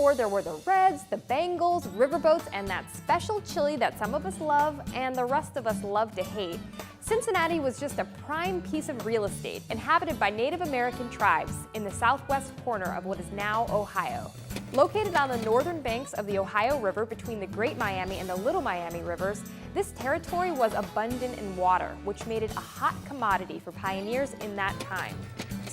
before there were the Reds, the Bengals, riverboats, and that special chili that some of us love and the rest of us love to hate, Cincinnati was just a prime piece of real estate inhabited by Native American tribes in the southwest corner of what is now Ohio. Located on the northern banks of the Ohio River between the Great Miami and the Little Miami rivers, this territory was abundant in water, which made it a hot commodity for pioneers in that time.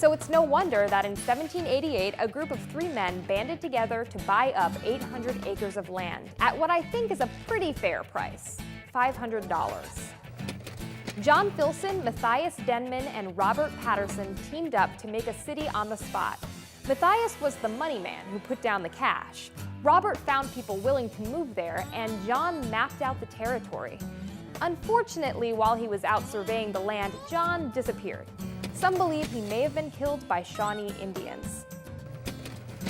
So it's no wonder that in 1788, a group of 3 men banded together to buy up 800 acres of land at what I think is a pretty fair price, $500. John Filson, Matthias Denman, and Robert Patterson teamed up to make a city on the spot. Matthias was the money man who put down the cash. Robert found people willing to move there, and John mapped out the territory. Unfortunately, while he was out surveying the land, John disappeared. Some believe he may have been killed by Shawnee Indians.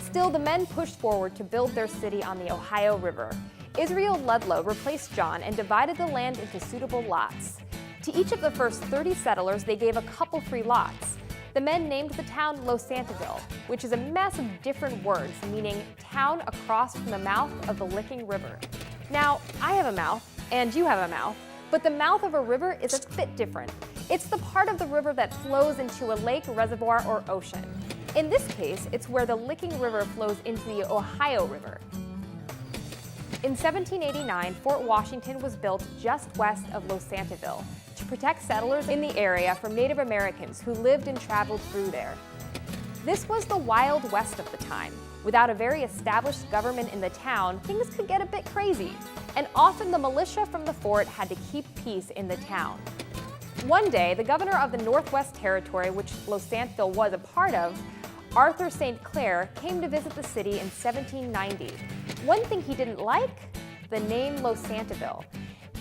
Still, the men pushed forward to build their city on the Ohio River. Israel Ludlow replaced John and divided the land into suitable lots. To each of the first 30 settlers, they gave a couple free lots. The men named the town Losantiville, which is a mess of different words meaning town across from the mouth of the Licking River. Now, I have a mouth, and you have a mouth, but the mouth of a river is a bit different. It's the part of the river that flows into a lake, reservoir, or ocean. In this case, it's where the Licking River flows into the Ohio River. In 1789, Fort Washington was built just west of Losantiville to protect settlers in the area from Native Americans who lived and traveled through there. This was the Wild West of the time. Without a very established government in the town, things could get a bit crazy, and often the militia from the fort had to keep peace in the town. One day, the governor of the Northwest Territory, which Losantiville was a part of, Arthur St. Clair, came to visit the city in 1790. One thing he didn't like? The name Losantiville.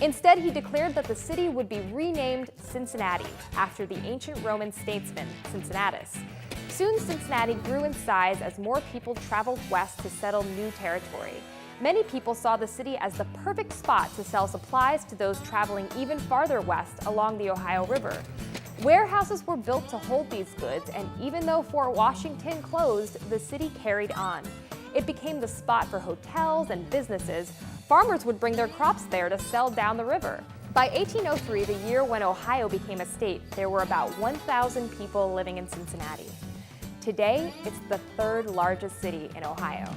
Instead, he declared that the city would be renamed Cincinnati, after the ancient Roman statesman Cincinnatus. Soon, Cincinnati grew in size as more people traveled west to settle new territory. Many people saw the city as the perfect spot to sell supplies to those traveling even farther west along the Ohio River. Warehouses were built to hold these goods, and even though Fort Washington closed, the city carried on. It became the spot for hotels and businesses. Farmers would bring their crops there to sell down the river. By 1803, the year when Ohio became a state, there were about 1,000 people living in Cincinnati. Today, it's the 3rd largest city in Ohio.